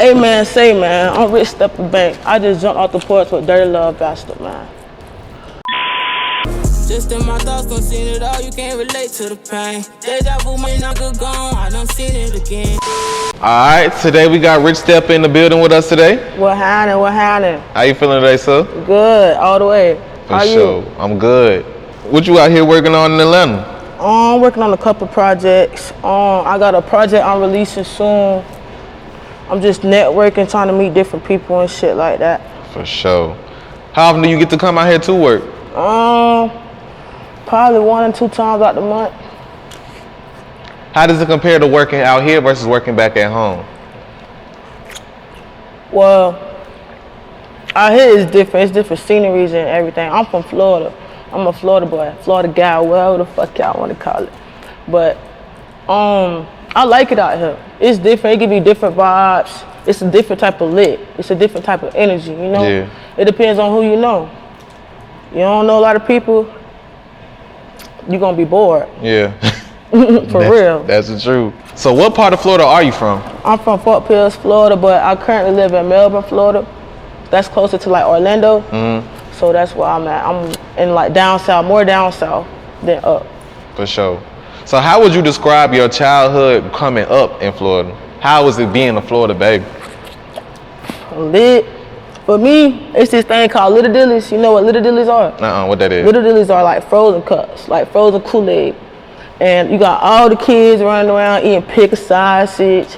Hey man, say man, I'm Rich Steppa Bank. I just jumped off the porch with Dirty Love Bastard, man. Just in my thoughts, don't see it all, you can't relate to the pain. Deja vu, my nigga gone, I done seen it again. Alright, today we got Rich Steppa in the building with us today. What happening? How you feeling today, sir? Good, all the way. For How sure. you? I'm good. What you out here working on in Atlanta? I'm working on a couple projects. I got a project I'm releasing soon. I'm just networking, trying to meet different people and shit like that. For sure. How often do you get to come out here to work? Probably 1 or 2 times out the month. How does it compare to working out here versus working back at home? Well, out here is different. It's different sceneries and everything. I'm from Florida. I'm a Florida boy, Florida guy, whatever the fuck y'all want to call it. But I like it out here. It's different. It give you different vibes. It's a different type of lit. It's a different type of energy, you know? Yeah. It depends on who you know. You don't know a lot of people, you're going to be bored. Yeah. Real. That's the truth. So what part of Florida are you from? I'm from Fort Pierce, Florida, but I currently live in Melbourne, Florida. That's closer to like Orlando. Mm-hmm. So that's where I'm at. I'm in like down south, more down south than up. For sure. So how would you describe your childhood coming up in Florida? How was it being a Florida baby? Lit. For me, it's this thing called Little Dillies. You know what Little Dillies are? What that is? Little Dillies are like frozen cups, like frozen Kool-Aid. And you got all the kids running around eating pickle sausage,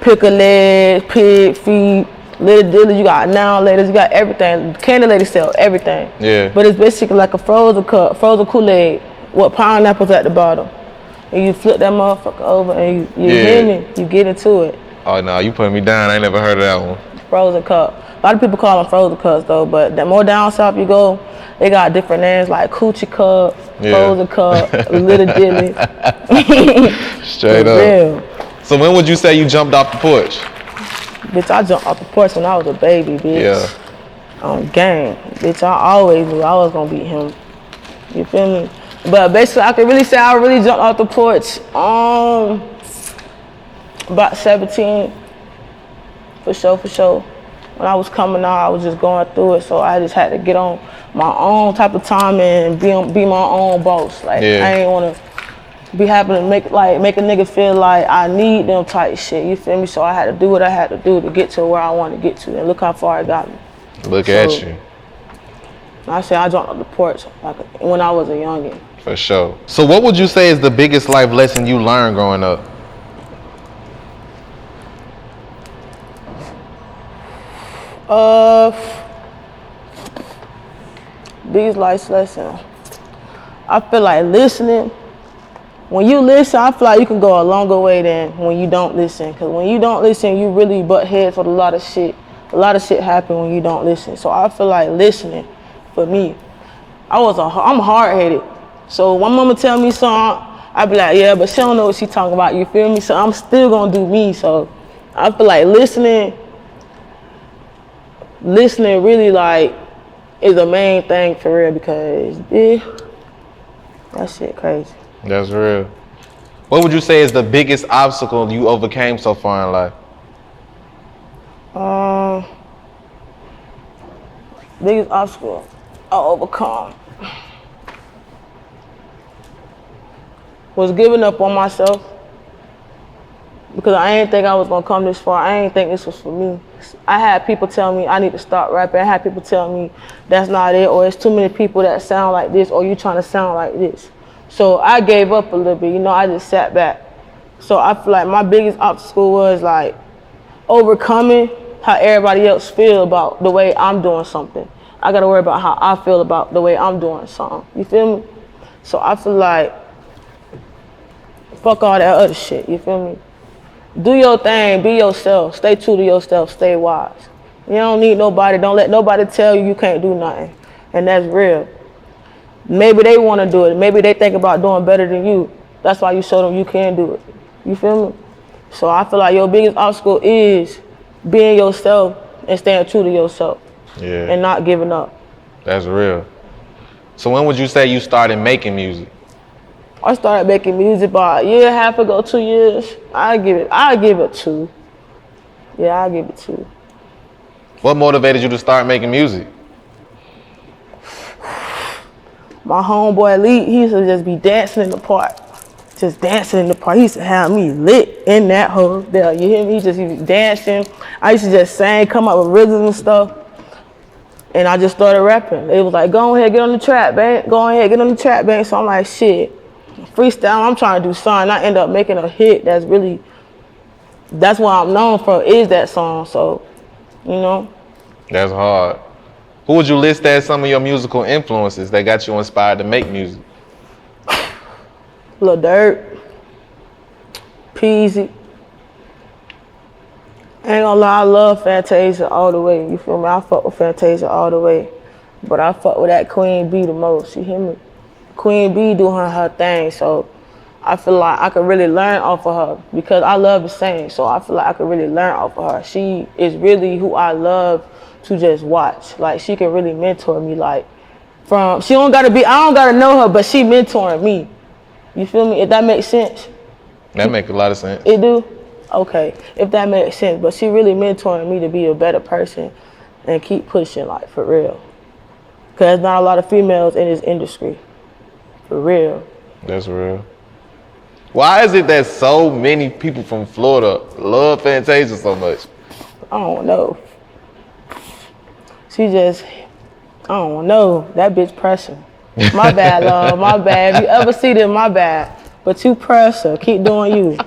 pickle legs, pig feet, Little Dillies. You got now ladies, you got everything. Candy ladies sell everything. Yeah. But it's basically like a frozen cup, frozen Kool-Aid with pineapples at the bottom. And you flip that motherfucker over and you hear me, you get into it. Oh no, you putting me down. I ain't never heard of that one. Frozen cup. A lot of people call them frozen cups though, but the more down south you go, they got different names like Coochie Cup, Frozen Cup, Little Dilly. Straight up. Real. So when would you say you jumped off the porch? Bitch, I jumped off the porch when I was a baby, bitch. Yeah. On game. Bitch, I always knew I was gonna beat him. You feel me? But basically, I can really say I really jumped off the porch about 17, for sure. When I was coming out, I was just going through it, so I just had to get on my own type of time and be my own boss. Like, I ain't wanna be having to make a nigga feel like I need them type shit, you feel me? So I had to do what I had to do to get to where I wanted to get to, and look how far it got me. Look at you. I say I jumped off the porch like when I was a youngin'. For sure. So what would you say is the biggest life lesson you learned growing up? Biggest life lesson. I feel like listening. When you listen, I feel like you can go a longer way than when you don't listen. Cause when you don't listen, you really butt heads with a lot of shit. A lot of shit happen when you don't listen. So I feel like listening, for me, I'm hard-headed. So when mama tell me something, I be like, yeah, but she don't know what she talking about, you feel me? So I'm still gonna do me. So I feel like listening really like is the main thing for real, because that shit crazy. That's real. What would you say is the biggest obstacle you overcame so far in life? Biggest obstacle I overcome was giving up on myself, because I didn't think I was gonna come this far. I didn't think this was for me. I had people tell me I need to start rapping. I had people tell me that's not it, or it's too many people that sound like this, or you trying to sound like this. So I gave up a little bit, you know, I just sat back. So I feel like my biggest obstacle was like overcoming how everybody else feel about the way I'm doing something. I gotta worry about how I feel about the way I'm doing something, you feel me? So I feel like, fuck all that other shit, you feel me? Do your thing, be yourself, stay true to yourself, stay wise. You don't need nobody, don't let nobody tell you you can't do nothing. And that's real. Maybe they wanna do it, maybe they think about doing better than you. That's why you show them you can do it, you feel me? So I feel like your biggest obstacle is being yourself and staying true to yourself. Yeah. And not giving up. That's real. So when would you say you started making music? I started making music about a year and a half ago, 2 years. I give it 2. Yeah, I'll give it to you. What motivated you to start making music? My homeboy Elite, he used to just be dancing in the park. Just dancing in the park. He used to have me lit in that hole there. You hear me? He was dancing. I used to just sing, come up with rhythms and stuff. And I just started rapping. They was like, go ahead, get on the trap, bank. Go ahead, get on the trap, bank. So I'm like, shit. Freestyle, I'm trying to do something. I end up making a hit that's what I'm known for, is that song. So, you know. That's hard. Who would you list as some of your musical influences that got you inspired to make music? Lil Durk, Peasy. Ain't gonna lie, I love Fantasia all the way. You feel me? I fuck with Fantasia all the way. But I fuck with that Queen Bee the most. You hear me? Queen Bee doing her thing, so I feel like I could really learn off of her because I love to sing. So I feel like I could really learn off of her. She is really who I love to just watch. Like, she can really mentor me. Like, I don't gotta know her, but she mentoring me. You feel me? If that makes sense. That make a lot of sense. It do? Okay, if that makes sense. But she really mentoring me to be a better person and keep pushing, like, for real. Because there's not a lot of females in this industry. For real. That's real. Why is it that so many people from Florida love Fantasia so much? I don't know. She just, I don't know. That bitch pressing. My bad, love. My bad. If you ever see this, my bad. But you press her. Keep doing you.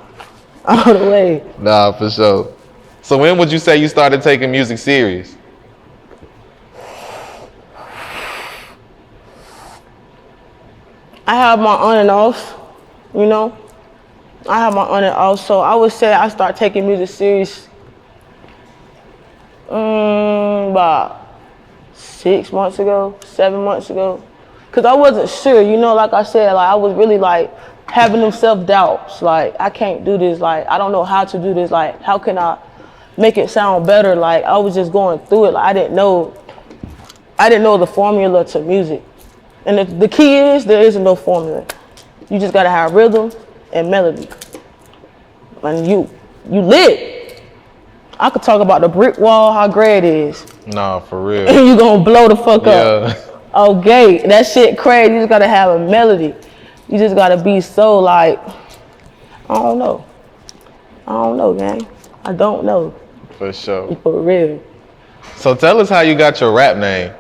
All the way. Nah, for sure. So when would you say you started taking music serious? I have my on and off, you know. I have my on and off. So I would say I started taking music serious about 6 months ago, 7 months ago. Cause I wasn't sure, you know, like I said, like I was really like having them self-doubts. Like, I can't do this, like I don't know how to do this, like how can I make it sound better? Like, I was just going through it. Like, I didn't know the formula to music. And the key is there isn't no formula. You just gotta have rhythm and melody. And you lit. I could talk about the brick wall, how great it is. Nah, for real. And you gonna blow the fuck up. Yeah. Okay, that shit crazy. You just gotta have a melody. You just gotta be so like, I don't know, gang. I don't know. For sure. For real. So tell us how you got your rap name.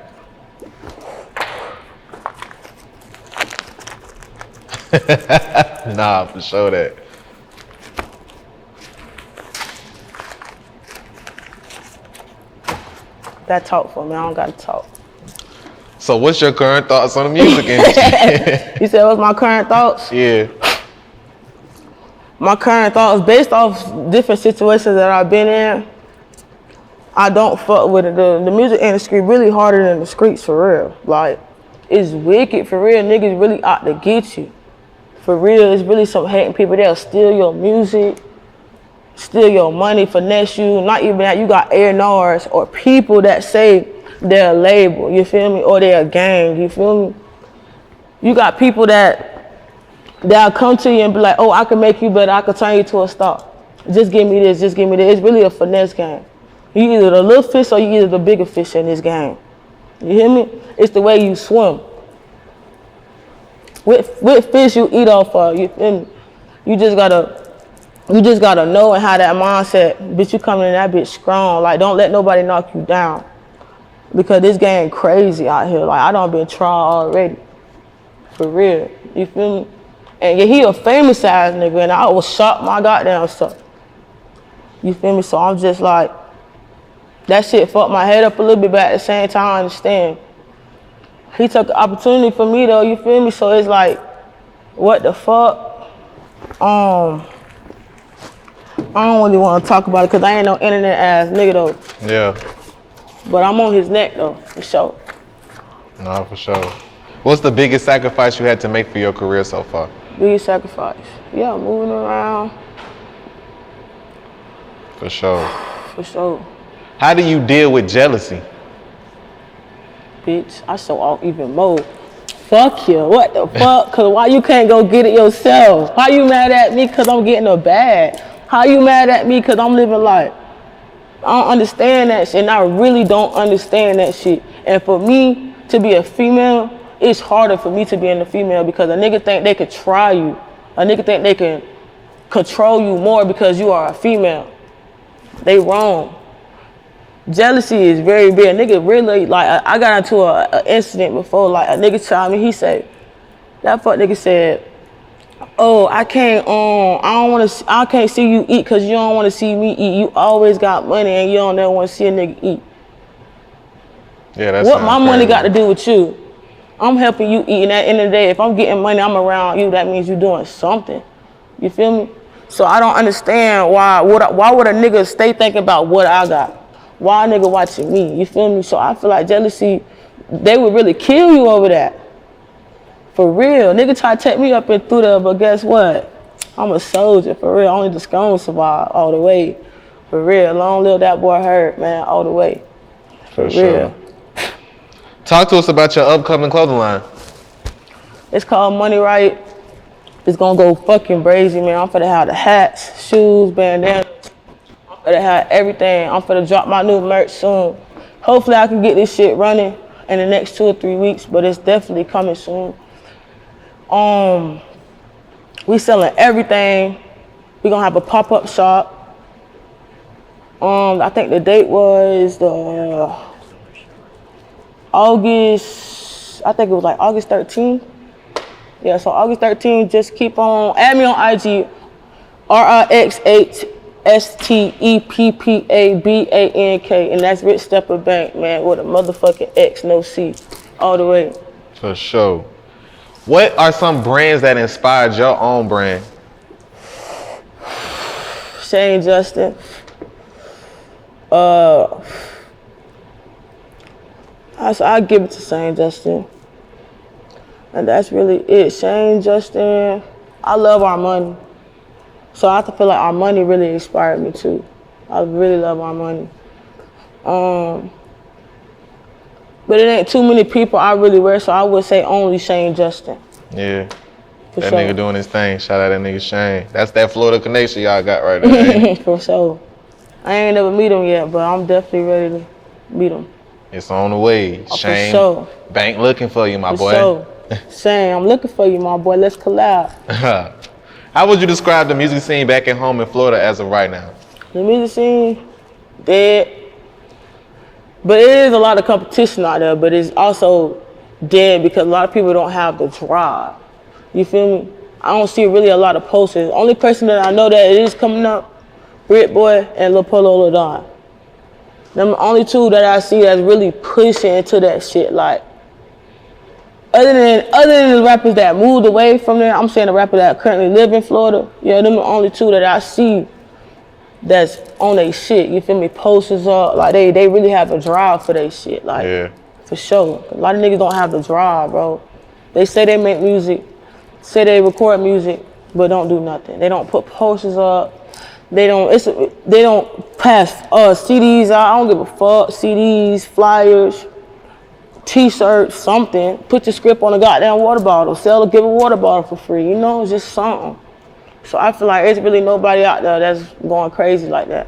Nah, for sure that. That talk for me. I don't gotta talk. So what's your current thoughts on the music industry? You said what's my current thoughts? Yeah. My current thoughts, based off different situations that I've been in, I don't fuck with it. The music industry really harder than the streets, for real. Like, it's wicked, for real. Niggas really out to get you. For real, it's really some hating people. They'll steal your music, steal your money, finesse you. Not even that, you got A&Rs or people that say they're a label, you feel me? Or they're a gang, you feel me? You got people that'll come to you and be like, oh, I can make you better, I can turn you to a star. Just give me this, just give me this. It's really a finesse game. You either the little fish or you either the bigger fish in this game. You hear me? It's the way you swim. With fish you eat off of, you feel me? You just gotta know and have that mindset, bitch, you coming in that bitch strong. Like, don't let nobody knock you down. Because this game crazy out here. Like, I done been tried already. For real. You feel me? And yeah, he a famous ass nigga and I was shocked my goddamn self. You feel me? So I'm just like, that shit fucked my head up a little bit, but at the same time I understand. He took the opportunity for me though, you feel me? So it's like, what the fuck? I don't really want to talk about it because I ain't no internet ass nigga though. Yeah. But I'm on his neck though, for sure. Nah, for sure. What's the biggest sacrifice you had to make for your career so far? Biggest sacrifice? Yeah, moving around. For sure. For sure. How do you deal with jealousy? Bitch, I show off even more. Fuck you, what the fuck? Cause why you can't go get it yourself? How you mad at me cause I'm getting a bag? How you mad at me cause I'm living life? I don't understand that shit, and I really don't understand that shit. And for me to be a female, it's harder for me to be in a female because a nigga think they could try you. A nigga think they can control you more because you are a female. They wrong. Jealousy is very big. A nigga really, like, I got into an incident before, like, a nigga told me, he said, that fuck nigga said, oh, I can't see you eat because you don't want to see me eat. You always got money and you don't never want to see a nigga eat. Yeah, that's what my money got to do with you? I'm helping you eat, and at the end of the day, if I'm getting money, I'm around you, that means you're doing something. You feel me? So I don't understand why would a nigga stay thinking about what I got? Why a nigga watching me? You feel me? So I feel like jealousy, they would really kill you over that. For real. Nigga try to take me up and through there, but guess what? I'm a soldier, for real. Only the strong survive all the way. For real. Long live that boy Hurt, man, all the way. For real. Sure. Talk to us about your upcoming clothing line. It's called Money Right. It's gonna go fucking crazy, man. I'm finna have the hats, shoes, bandanas. I'm finna have everything. I'm finna drop my new merch soon. Hopefully I can get this shit running in the next 2 or 3 weeks, but it's definitely coming soon. We selling everything. We gonna have a pop-up shop. I think the date was the August, I think it was like August 13th. Yeah, so August 13th, just keep on, add me on IG, RIXHSTEPPABANK, and that's Rich Steppa Bank, man, with a motherfucking X, no C, all the way. For sure. What are some brands that inspired your own brand? Shane Justin. I give it to Shane Justin. And that's really it. Shane Justin, I love our money. So I have to feel like our money really inspired me too. I really love our money. But it ain't too many people I really wear, so I would say only Shane Justin. Yeah. For that sure. Nigga doing his thing. Shout out that nigga Shane. That's that Florida connection y'all got right there. For sure. I ain't never meet him yet, but I'm definitely ready to meet him. It's on the way. Shane, for sure. Bank looking for you, my For boy. sure. Shane, I'm looking for you, my boy. Let's collab. How would you describe the music scene back at home in Florida as of right now? The music scene, dead. But it is a lot of competition out there, but it's also dead because a lot of people don't have the drive. You feel me? I don't see really a lot of posters. Only person that I know that it is coming up, Brit Boy and Lil Polo Lil Don. Them the only two that I see that's really pushing into that shit. Like, other than the rappers that moved away from there, I'm saying the rappers that currently live in Florida, yeah, them the only two that I see that's on they shit. You feel me? Posters up, like they really have a drive for they shit. Like, Yeah. for sure. A lot of niggas don't have the drive, bro. They say they make music, say they record music, but don't do nothing. They don't put posters up. They don't pass CDs out. I don't give a fuck. CDs, flyers, T-shirts, something. Put your script on a goddamn water bottle. Give a water bottle for free. You know, it's just something. So I feel like there's really nobody out there that's going crazy like that.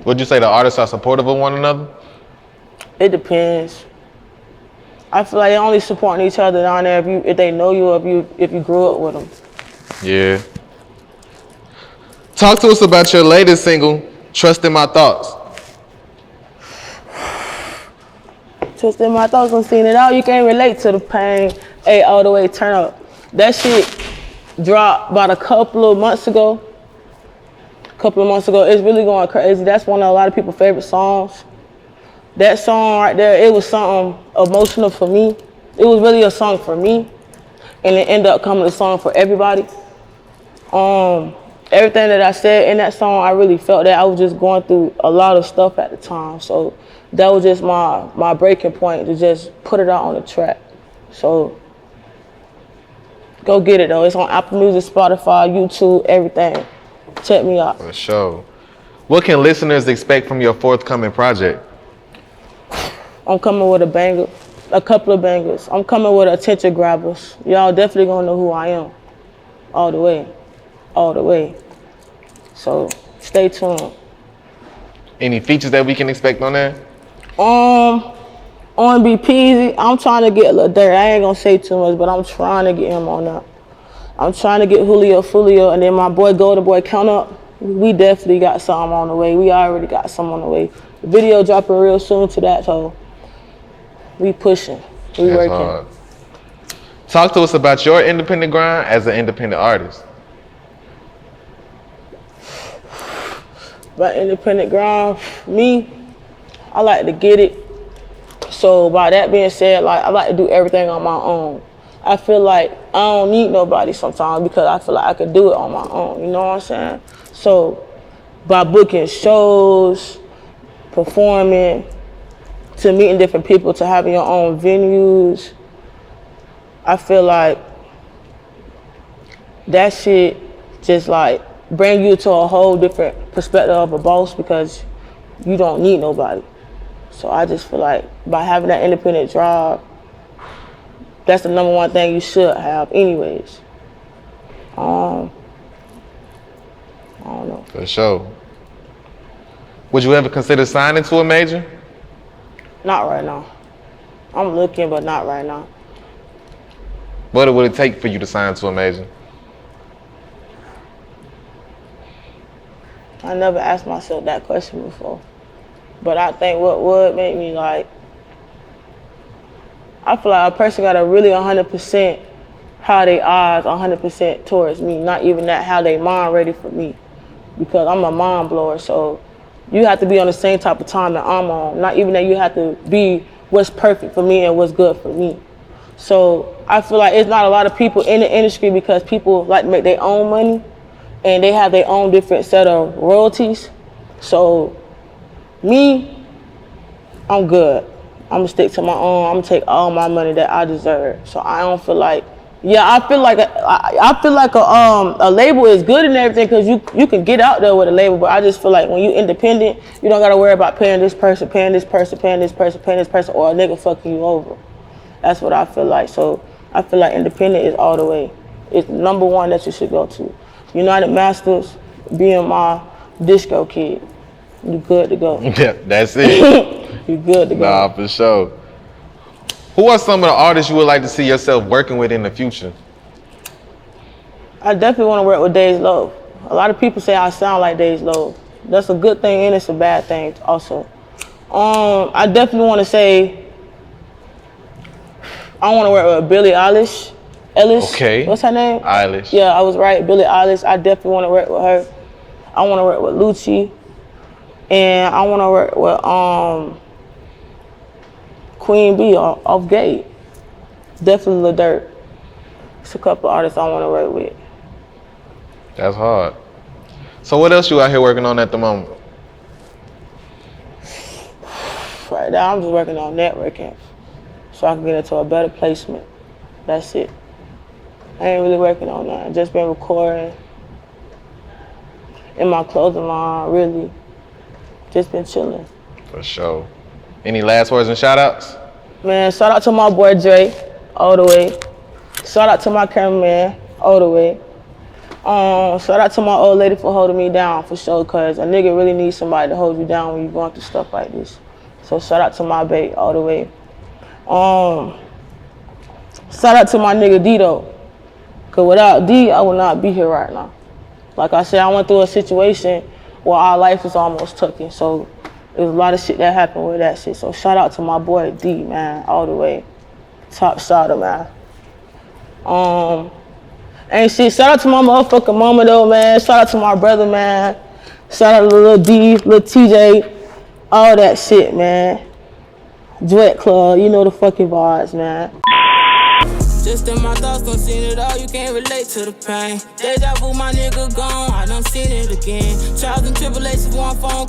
Would you say the artists are supportive of one another? It depends. I feel like they're only supporting each other down there if they know you or if you grew up with them. Yeah. Talk to us about your latest single, Trust in My Thoughts. Trust in my thoughts, I'm seeing it out. You can't relate to the pain. Hey, all the way, turn up. That shit dropped about a couple of months ago. It's really going crazy. That's one of a lot of people's favorite songs. That song right there, it was something emotional for me. It was really a song for me, and it ended up coming a song for everybody. Everything that I said in that song, I really felt that I was just going through a lot of stuff at the time. So that was just my breaking point to just put it out on the track. So go get it though. It's on Apple Music, Spotify, YouTube, everything. Check me out. For sure. What can listeners expect from your forthcoming project? I'm coming with a banger, a couple of bangers. I'm coming with attention grabbers. Y'all definitely gonna know who I am. All the way. So stay tuned. Any features that we can expect on there? On be peasy, I'm trying to get a little dirt. I ain't gonna say too much, but I'm trying to get him on that. I'm trying to get Julio Fulio, and then my boy Golden Boy Count Up. We definitely got something on the way. We already got something on the way. The video dropping real soon to that, so we pushing. We That's working. hard. Talk to us about your independent grind as an independent artist. About independent grind, me, I like to get it. So by that being said, like I like to do everything on my own. I feel like I don't need nobody sometimes because I feel like I could do it on my own. You know what I'm saying? So by booking shows, performing, to meeting different people, to having your own venues, I feel like that shit just like bring you to a whole different perspective of a boss because you don't need nobody. So I just feel like by having that independent drive, that's the number one thing you should have anyways. I don't know. For sure. Would you ever consider signing to a major? Not right now. I'm looking, but not right now. What would it take for you to sign to a major? I never asked myself that question before. But I think what would make me like, I feel like a person gotta really 100% how they eyes 100% towards me. Not even that, how they mind ready for me. Because I'm a mind blower, so you have to be on the same type of time that I'm on. Not even that, you have to be what's perfect for me and what's good for me. So I feel like it's not a lot of people in the industry because people like to make their own money and they have their own different set of royalties. So me, I'm good. I'm gonna stick to my own. I'm gonna take all my money that I deserve. So I don't feel like, yeah, I feel like a label is good and everything because you can get out there with a label, but I just feel like when you independent, you don't gotta worry about paying this person, or a nigga fucking you over. That's what I feel like. So I feel like independent is all the way. It's number one that you should go to. United Masters, being my disco kid, you good to go. Yeah, that's it. You good to go. Nah, for sure. Who are some of the artists you would like to see yourself working with in the future? I definitely want to work with Days Low. A lot of people say I sound like Days Low. That's a good thing and it's a bad thing also. I definitely want to say I want to work with Billie Eilish. Okay. What's her name? Eilish. Yeah, I was right. Billie Eilish. I definitely want to work with her. I want to work with Lucci. And I want to work with Queen B off Gate. Definitely Lil Durk. It's a couple artists I want to work with. That's hard. So what else you out here working on at the moment? Right now, I'm just working on networking so I can get into a better placement. That's it. I ain't really working on that. I just been recording in my clothing line, really. Just been chilling. For sure. Any last words and shout outs? Man, shout out to my boy Dre, all the way. Shout out to my cameraman, all the way. Shout out to my old lady for holding me down, for sure, cause a nigga really needs somebody to hold you down when you're going through stuff like this. So shout out to my babe, all the way. Shout out to my nigga D though, cause without D, I would not be here right now. Like I said, I went through a situation where our life was almost taken, so there was a lot of shit that happened with that shit. So shout out to my boy D, man, all the way. Top shotter, man. And shit, shout out to my motherfucking mama though, man. Shout out to my brother, man. Shout out to Lil D, Lil TJ, all that shit, man. Duet Club, you know the fucking vibes, man. Just in my thoughts, done seen it all, you can't relate to the pain. Deja vu, my nigga gone, I done seen it again. Trials and tribulations, one phone call.